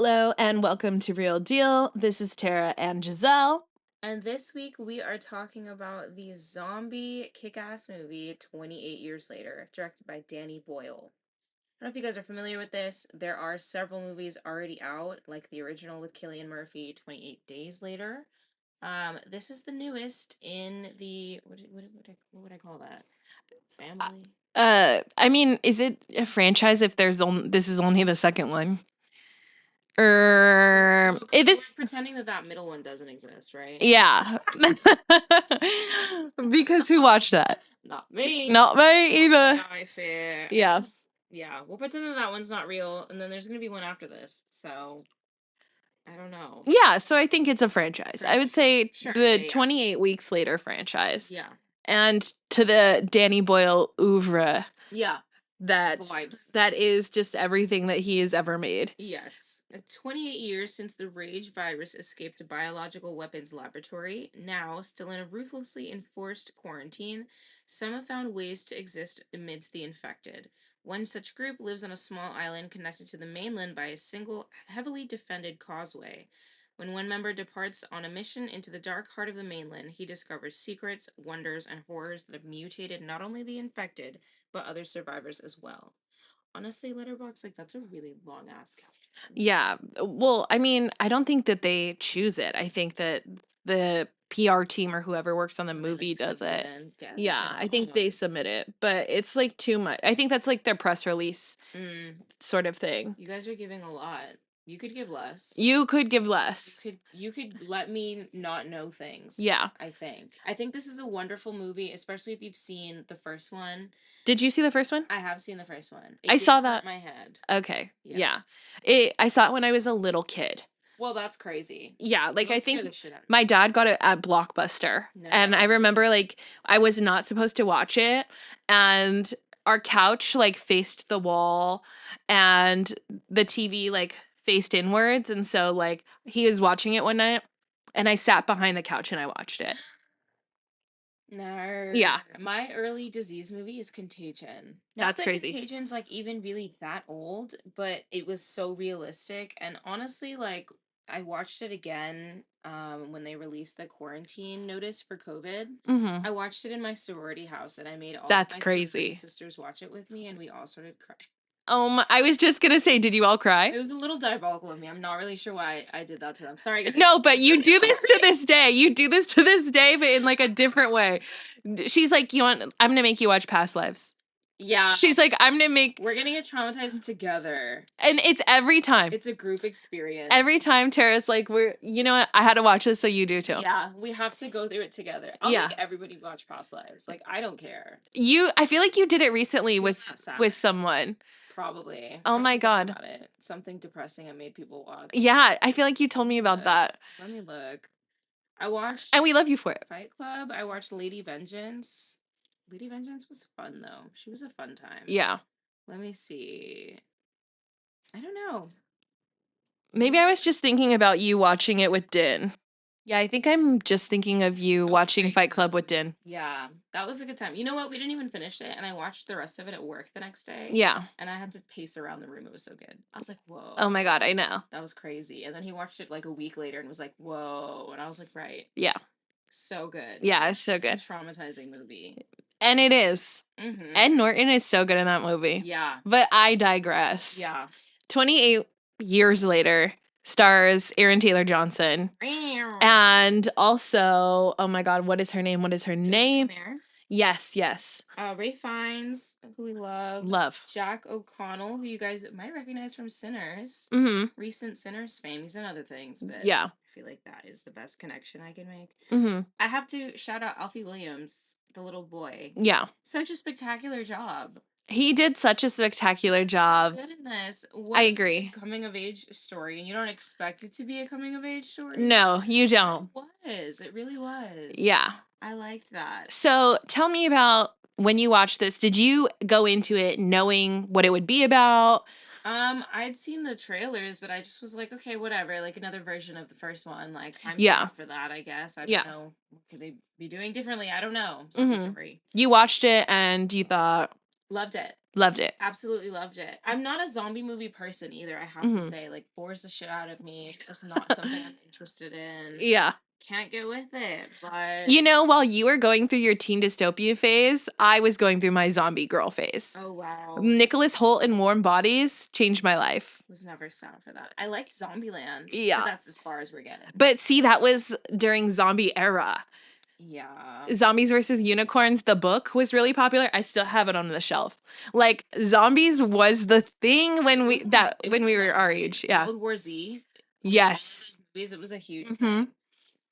Hello and welcome to Real Deal. This is Tara and Giselle. And this week we are talking about the zombie kick-ass movie 28 Years Later, directed by Danny Boyle. I don't know if you guys are familiar with this. There are several movies already out, like the original with Cillian Murphy, 28 Days Later. This is the newest in the what would I call that? Family? I mean, is it a franchise if this is only the second one? We're pretending that middle one doesn't exist, right? Yeah. Because who watched that? Not me. Not me either. I fear. Yeah. Yeah, we'll pretend that one's not real, and then there's gonna be one after this, so I don't know. Yeah, so I think it's a franchise. I would say Sure. the Yeah. 28 Weeks Later franchise. Yeah. And to the Danny Boyle oeuvre. Yeah. Vibes. That is just everything that he has ever made. Yes. 28 years since the rage virus escaped a biological weapons laboratory, now, still in a ruthlessly enforced quarantine, some have found ways to exist amidst the infected. One such group lives on a small island connected to the mainland by a single, heavily defended causeway. When one member departs on a mission into the dark heart of the mainland, he discovers secrets, wonders, and horrors that have mutated not only the infected, but other survivors as well. Honestly, Letterboxd, like, that's a really long ass caption. Yeah. Well, I mean, I don't think that they choose it. I think that the PR team or whoever works on the movie does it. Yeah, I think they submit it, but it's like too much. I think that's like their press release sort of thing. You guys are giving a lot. You could give less. You could give less. You could let me not know things. Yeah. I think this is a wonderful movie, especially if you've seen the first one. Did you see the first one? I have seen the first one. I saw that. In my head. Okay. Yeah. I saw it when I was a little kid. Well, that's crazy. Yeah, like I think my dad got it at Blockbuster. No. And I remember like I was not supposed to watch it and our couch like faced the wall and the TV like faced inwards, and so like he was watching it one night and I sat behind the couch and I watched it. No. Yeah. My early disease movie is Contagion. That's crazy. Contagion's like even really that old, but it was so realistic. And honestly, like I watched it again when they released the quarantine notice for COVID. Mm-hmm. I watched it in my sorority house and I made all That's my crazy. sisters watch it with me and we all started crying. I was just gonna say, did you all cry? It was a little diabolical of me. I'm not really sure why I did that to them. Sorry, guys. No, but you do this to this day. You do this to this day, but in like a different way. She's like, I'm gonna make you watch Past Lives. Yeah. She's like, we're gonna get traumatized together. And it's every time. It's a group experience. Every time Tara's like, you know what? I had to watch this, so you do too. Yeah, we have to go through it together. I'll make everybody watch Past Lives. Like, I don't care. I feel like you did it recently with someone. Probably. Oh my God. About it. Something depressing I made people watch. Yeah, I feel like you told me about that. Let me look. I watched... And we love you for it. Fight Club. I watched Lady Vengeance. Lady Vengeance was fun, though. She was a fun time. Yeah. Let me see. I don't know. Maybe I was just thinking about you watching it with Din. Yeah, I think I'm just thinking of you watching Fight Club with Din. Yeah, that was a good time. You know what? We didn't even finish it, and I watched the rest of it at work the next day. Yeah. And I had to pace around the room. It was so good. I was like, whoa. Oh my God, I know. That was crazy. And then he watched it like a week later and was like, whoa. And I was like, right. Yeah. So good. Yeah, it's so good. It's a traumatizing movie. And it is. Mm-hmm. Ed Norton is so good in that movie. Yeah. But I digress. Yeah. 28 Years Later stars Aaron Taylor Johnson. And also, oh my God, what is her name? Yes. Ray Fiennes, who we love. Jack O'Connell, who you guys might recognize from Sinners. Mm-hmm. Recent Sinners fame. He's in other things, but yeah. I feel like that is the best connection I can make. Mm-hmm. I have to shout out Alfie Williams, the little boy. Yeah. Such a spectacular job. He did such a spectacular job. So good in this. I agree. Coming of age story, and you don't expect it to be a coming of age story. No, you don't. It really was. Yeah. I liked that. So tell me about when you watched this. Did you go into it knowing what it would be about? I'd seen the trailers, but I just was like, okay, whatever. Like another version of the first one. Like, I'm for that, I guess. I don't know. What could they be doing differently? I don't know. It's not the story. You watched it and you thought, Loved it. Loved it. Absolutely loved it. I'm not a zombie movie person either, I have to Mhm. say. Like, bores the shit out of me. It's just not something I'm interested in. Yeah. Can't get with it, but You know, while you were going through your teen dystopia phase, I was going through my zombie girl phase. oh wow. Nicholas Hoult in Warm Bodies changed my life. Was never sound for that. I liked Zombieland. Yeah. But that's as far as we're getting. But see, that was during zombie era. Yeah. Zombies versus Unicorns, the book was really popular. I still have it on the shelf. Like zombies was the thing when we were our age. Yeah. World War Z. Yes. Movies, it was a huge Mhm. thing.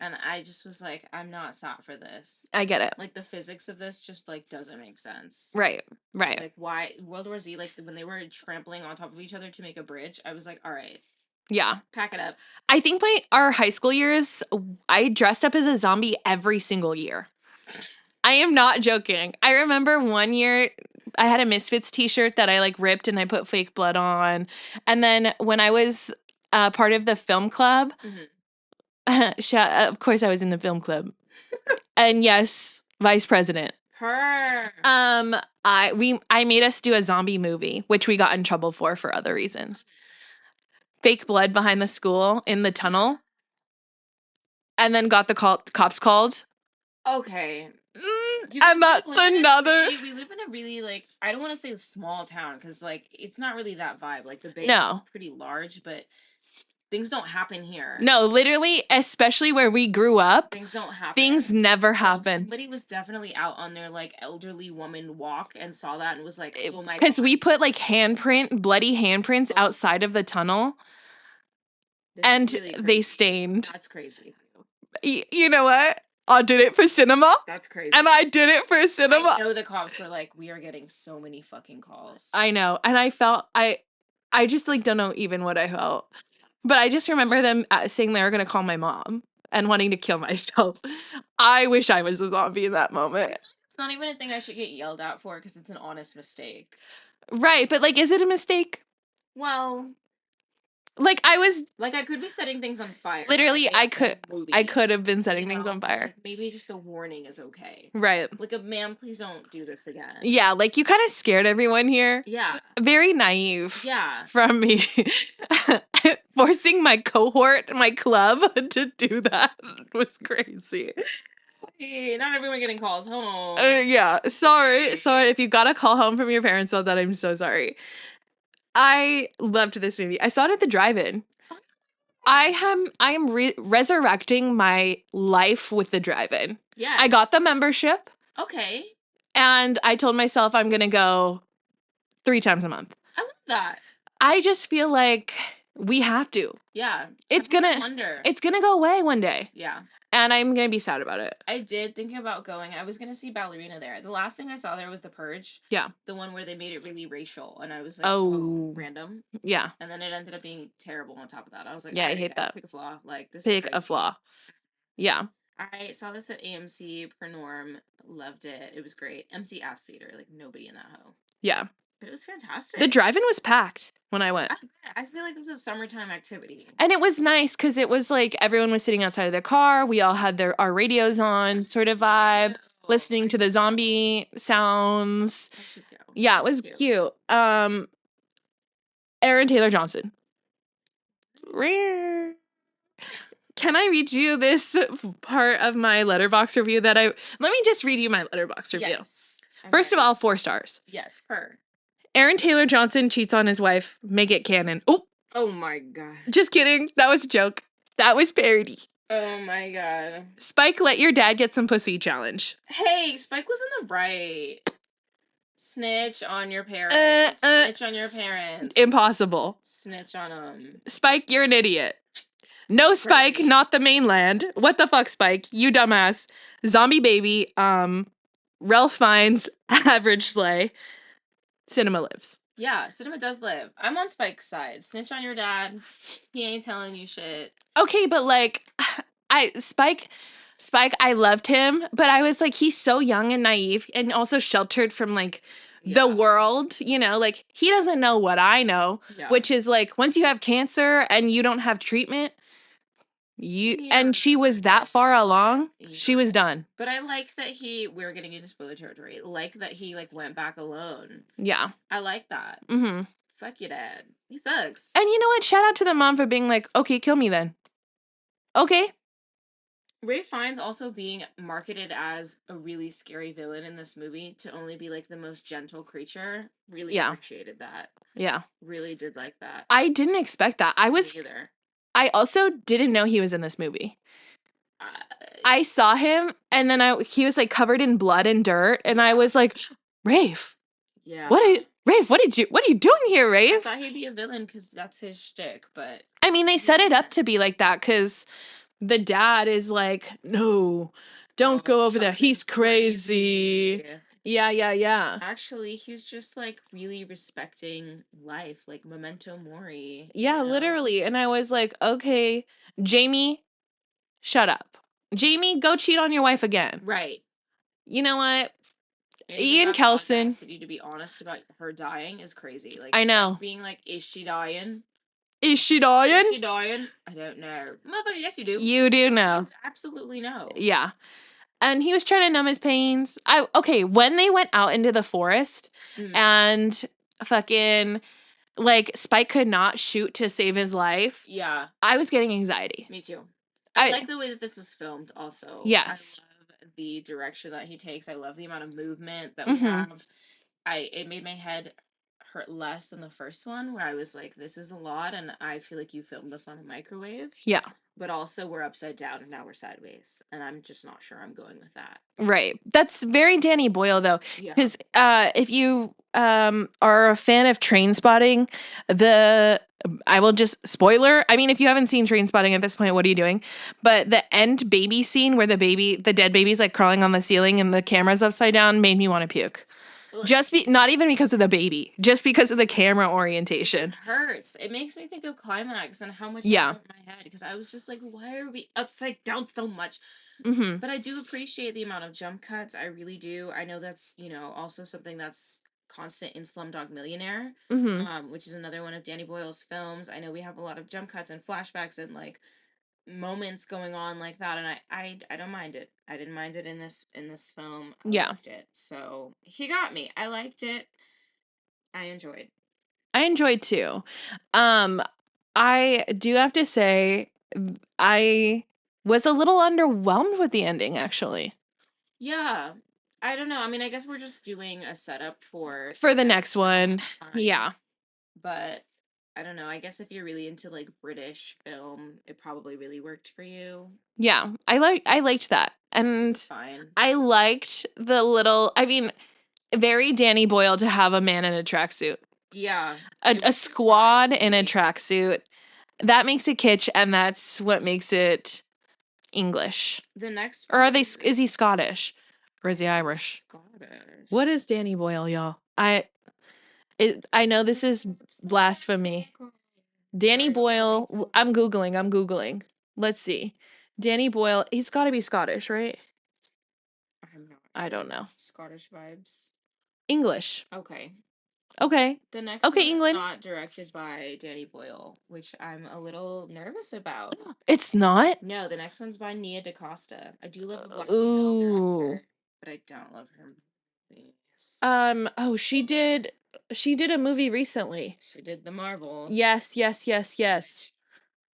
And I just was like, I'm not sat for this. I get it. Like the physics of this just like doesn't make sense. Right. Right. Like why World War Z, like when they were trampling on top of each other to make a bridge, I was like, all right, Yeah. pack it up. I think our high school years, I dressed up as a zombie every single year. I am not joking. I remember one year I had a Misfits t-shirt that I like ripped and I put fake blood on. And then when I was part of the film club, of course I was in the film club. And yes, vice president. Her. I made us do a zombie movie, which we got in trouble for other reasons. Fake blood behind the school in the tunnel. And then got the cops called. Okay. And that's another. We live in a really like, I don't want to say small town because like it's not really that vibe. Like the Bay No. is pretty large, but things don't happen here. No, literally, especially where we grew up, things don't happen. Things never happen. Somebody was definitely out on their like elderly woman walk and saw that and was like, oh my god. Because we put like bloody handprints outside of the tunnel. This and really they stained. That's crazy. You know what? I did it for cinema. That's crazy. And I did it for cinema. I know the cops were like, we are getting so many fucking calls. I know. And I felt, I just like don't know even what I felt. But I just remember them saying they were going to call my mom and wanting to kill myself. I wish I was a zombie in that moment. It's not even a thing I should get yelled at for because it's an honest mistake. Right. But like, is it a mistake? Well, like I could be setting things on fire. Literally, I could have been setting things on fire. Like maybe just a warning is okay. Right. Like a ma'am, please don't do this again. Yeah, like you kind of scared everyone here. Yeah. Very naive. Yeah. From me. Forcing my cohort, my club to do that was crazy. Hey, not everyone getting calls home. Yeah. Sorry if you got a call home from your parents about that. I'm so sorry. I loved this movie. I saw it at the drive-in. I am resurrecting my life with the drive-in. Yeah. I got the membership. Okay. And I told myself I'm going to go 3 times a month. I love that. I just feel like we have to. Yeah. It's going to go away one day. Yeah. And I'm going to be sad about it. I did think about going. I was going to see Ballerina there. The last thing I saw there was The Purge. Yeah. The one where they made it really racial. And I was like, oh random. Yeah. And then it ended up being terrible on top of that. I was like, yeah, I hate that. Pick a flaw. Like, this Pick a flaw. Yeah. I saw this at AMC per norm. Loved it. It was great. Empty ass theater. Like, nobody in that hoe. Yeah. But it was fantastic. The drive-in was packed when I went. I feel like this is a summertime activity. And it was nice because it was like everyone was sitting outside of their car. We all had our radios on, sort of vibe, listening to the zombie sounds. I should go. Yeah, it was cute. Aaron Taylor Johnson. Can I read you this part of my Letterboxd review that let me just read you my Letterboxd review. Yes. First of all, 4 stars. Yes, her. Aaron Taylor Johnson cheats on his wife. Make it canon. Oh my god. Just kidding. That was a joke. That was parody. Oh my god. Spike, let your dad get some pussy challenge. Hey, Spike was in the right. Snitch on your parents. Snitch on your parents. Impossible. Snitch on them. Spike, you're an idiot. No, Spike, not the mainland. What the fuck, Spike? You dumbass. Zombie baby. Ralph Fiennes, average slay. Cinema lives. Yeah, cinema does live. I'm on Spike's side. Snitch on your dad. He ain't telling you shit. Okay, but like, Spike, I loved him, but I was like, he's so young and naive and also sheltered from like the world, you know, like he doesn't know what I know, which is like once you have cancer and you don't have treatment, And she was that far along. Yeah. She was done. But I like that we're getting into spoiler territory. Like that he like went back alone. Yeah. I like that. Fuck your dad. He sucks. And you know what? Shout out to the mom for being like, okay, kill me then. Okay. Ralph Fiennes also being marketed as a really scary villain in this movie to only be like the most gentle creature. Really appreciated that. Yeah. Really did like that. I didn't expect that. I also didn't know he was in this movie. I saw him and then he was like covered in blood and dirt and I was like, Rafe. Yeah. Rafe, what are you doing here, Rafe? I thought he'd be a villain because that's his shtick, but I mean, they set it up to be like that because the dad is like, no, don't go over there. He's crazy. Yeah. Actually, he's just like really respecting life, like memento mori. Yeah, literally. And I was like, okay, Jamie, shut up. Jamie, go cheat on your wife again. Right. You know what? Ian Kelson. To be honest about her dying is crazy. Like, I know. Being like, is she dying? Is she dying? I don't know. Motherfucker, yes you do. You do know. Absolutely no. Yeah. And he was trying to numb his pains. When they went out into the forest and fucking like Spike could not shoot to save his life. Yeah. I was getting anxiety. Me too. I like the way that this was filmed also. Yes. I love the direction that he takes. I love the amount of movement that we have. It made my head hurt less than the first one where I was like, this is a lot and I feel like you filmed this on a microwave. Yeah. But also we're upside down and now we're sideways. And I'm just not sure I'm going with that. Right. That's very Danny Boyle though. Because if you are a fan of Train Spotting, I will just spoiler. I mean, if you haven't seen Train Spotting at this point, what are you doing? But the end baby scene where the dead baby's like crawling on the ceiling and the camera's upside down made me want to puke. Not even because of the baby, just because of the camera orientation. It hurts. It makes me think of Climax and how much that went in my head because I was just like, why are we upside down so much? But I do appreciate the amount of jump cuts. I really do. I know that's, also something that's constant in Slumdog Millionaire, which is another one of Danny Boyle's films. I know we have a lot of jump cuts and flashbacks and like moments going on like that, and I don't mind it. I didn't mind it in this film. I liked it. So he got me. I liked it. I enjoyed too. I do have to say I was a little underwhelmed with the ending actually. Yeah. I don't know. I mean, I guess we're just doing a setup for the next one. Yeah. But I don't know. I guess if you're really into like British film, it probably really worked for you. Yeah, I liked that, and I liked very Danny Boyle to have a man in a tracksuit. Yeah, a squad in a tracksuit. That makes it kitsch, and that's what makes it English. The next, or is he Scottish, or is he Irish? Scottish. What is Danny Boyle, y'all? I know this is blasphemy. Danny Boyle, I'm Googling. Let's see. Danny Boyle, he's got to be Scottish, right? I don't know. Scottish vibes. English. Okay. The next one England. is not directed by Danny Boyle, which I'm a little nervous about. It's not? No, the next one's by Nia DaCosta. I do love the black female director, but I don't love her movies. She did a movie recently. She did The Marvels. Yes.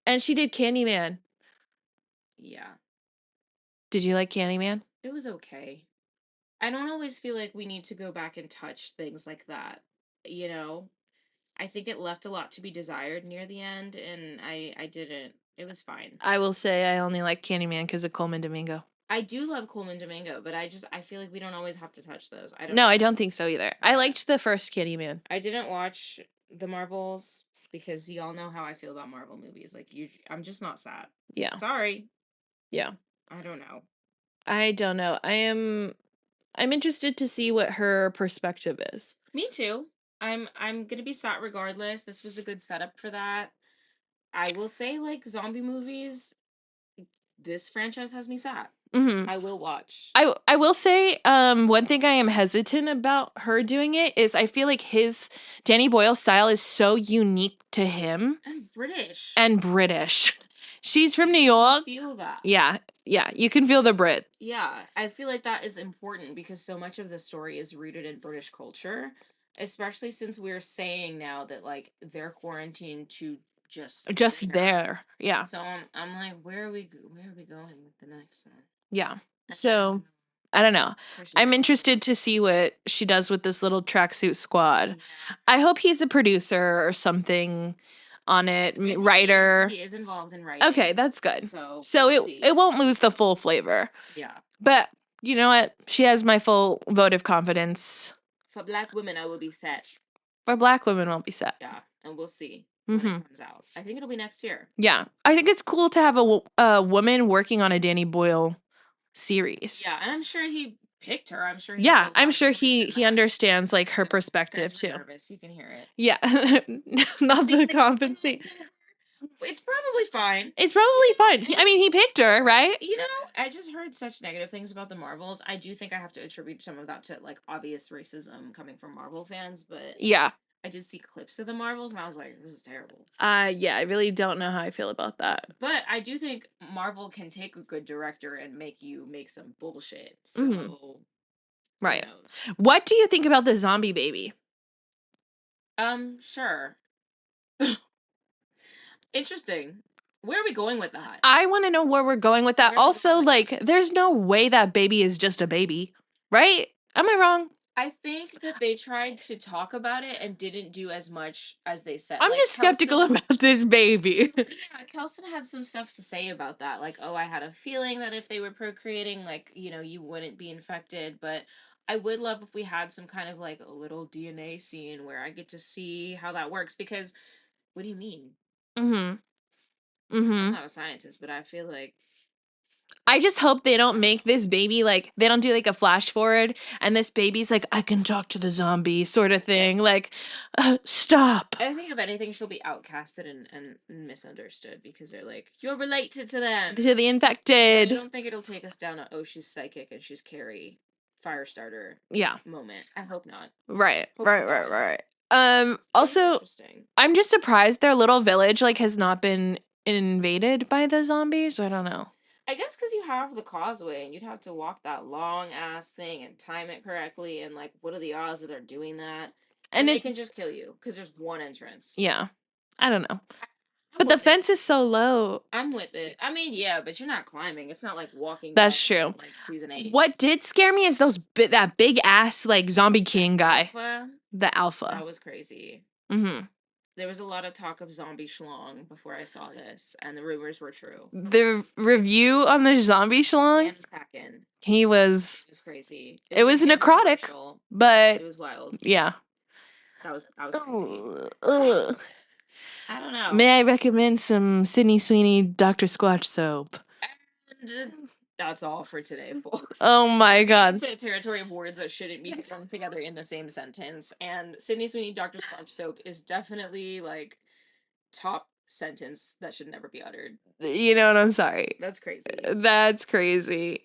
And she did Candyman. Yeah. Did you like Candyman? It was okay. I don't always feel like we need to go back and touch things like that. I think it left a lot to be desired near the end, and I didn't. It was fine. I will say I only like Candyman because of Coleman Domingo. I do love Coleman Domingo, but I feel like we don't always have to touch those. I don't think so either. I liked the first Candyman. I didn't watch The Marvels because y'all know how I feel about Marvel movies. Like I'm just not sad. Yeah. Sorry. Yeah. I don't know. I'm interested to see what her perspective is. Me too. I'm gonna be sad regardless. This was a good setup for that. I will say, like, zombie movies, this franchise has me sad. I will watch. I will say, one thing I am hesitant about her doing it is I feel like Danny Boyle's style is so unique to him. And British. She's from New York. Feel that. Yeah. Yeah. You can feel the Brit. Yeah. I feel like that is important because so much of the story is rooted in British culture, especially since we're saying now that like they're quarantined to just there. Yeah. So I'm like, where are we going with the next one? Yeah. So I don't know. I'm interested to see what she does with this little tracksuit squad. I hope he's a producer or something on it, writer. He is involved in writing. Okay, that's good. So it won't lose the full flavor. Yeah. But you know what? She has my full vote of confidence. For Black women, I will be set. For Black women, won't be set. Yeah, and we'll see when it comes out. I think it'll be next year. Yeah, I think it's cool to have a woman working on a Danny Boyle series. Yeah, and I'm sure he picked her. I'm sure. I'm sure he understands like her perspective too. Nervous, you can hear it. Yeah, not the compensate. It's probably fine. It's probably fine. I mean, he picked her, right? You know, I just heard such negative things about the Marvels. I do think I have to attribute some of that to like obvious racism coming from Marvel fans, but yeah, I did see clips of the Marvels and I was like, this is terrible. Yeah, I really don't know how I feel about that. But I do think Marvel can take a good director and make you make some bullshit. So right. What do you think about the zombie baby? Sure. Interesting. Where are we going with that? I want to know where we're going with that. Also, like, there's no way that baby is just a baby, right? Am I wrong? I think that they tried to talk about it and didn't do as much as they said. I'm just skeptical about this baby. Kelson had some stuff to say about that. Like, oh, I had a feeling that if they were procreating, like, you know, you wouldn't be infected. But I would love if we had some kind of like a little DNA scene where I get to see how that works. Because what do you mean? I'm not a scientist, but I feel like I just hope they don't make this baby like they don't do like a flash forward and this baby's like I can talk to the zombie sort of thing. Like, stop. I think if anything, she'll be outcasted and misunderstood because they're like, you're related to them, to the infected. I don't think it'll take us down a oh she's psychic and she's Carrie Firestarter moment. I hope not. Right. Also, I'm just surprised their little village like has not been invaded by the zombies. I don't know. I guess because you have the causeway and you'd have to walk that long ass thing and time it correctly. And like, what are the odds that they're doing that? And they can just kill you because there's one entrance. Yeah. I don't know. But the fence is so low. I'm with it. I mean, yeah, but you're not climbing. It's not like walking. That's true. Like season 8. What did scare me is that big ass like zombie king guy. The alpha. That was crazy. There was a lot of talk of zombie schlong before I saw this, and the rumors were true. The review on the zombie schlong, he was crazy. It was necrotic, but it was wild. Yeah. That was crazy. I don't know. May I recommend some Sydney Sweeney Dr. Squatch soap? And that's all for today, folks. Oh my god. It's a territory of words that shouldn't be thrown together in the same sentence. And Sydney Sweeney Dr. Squatch soap is definitely like top sentence that should never be uttered. You know what? I'm sorry. That's crazy. That's crazy.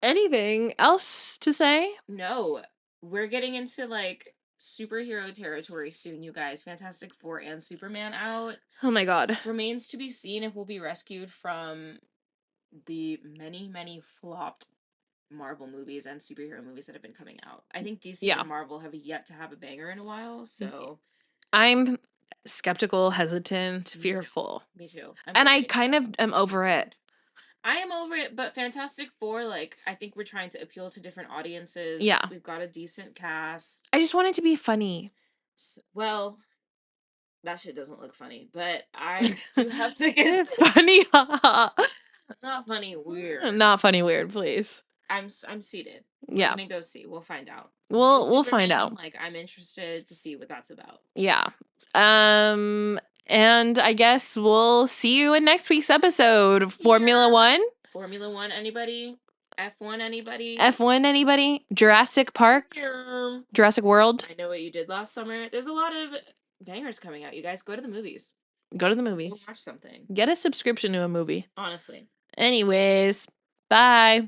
Anything else to say? No. We're getting into like superhero territory soon, you guys. Fantastic Four and Superman out. Oh my god. Remains to be seen if we'll be rescued from the many flopped Marvel movies and superhero movies that have been coming out. I think DC and Marvel have yet to have a banger in a while, so I'm skeptical, hesitant, fearful. Me too. And I kind of am over it. I am over it, but Fantastic Four, like, I think we're trying to appeal to different audiences. Yeah. We've got a decent cast. I just want it to be funny. Well, that shit doesn't look funny, but I do have to get funny. Not funny, weird. Not funny, weird, please. I'm seated. Yeah. I'm gonna go see. We'll find out. We'll find out. Like, I'm interested to see what that's about. Yeah. And I guess we'll see you in next week's episode. Formula One? Formula One, anybody? F1, anybody? F1, anybody? Jurassic Park? Jurassic World? I know what you did last summer. There's a lot of bangers coming out. You guys go to the movies. Go to the movies. Go watch something. Get a subscription to a movie. Honestly. Anyways, bye.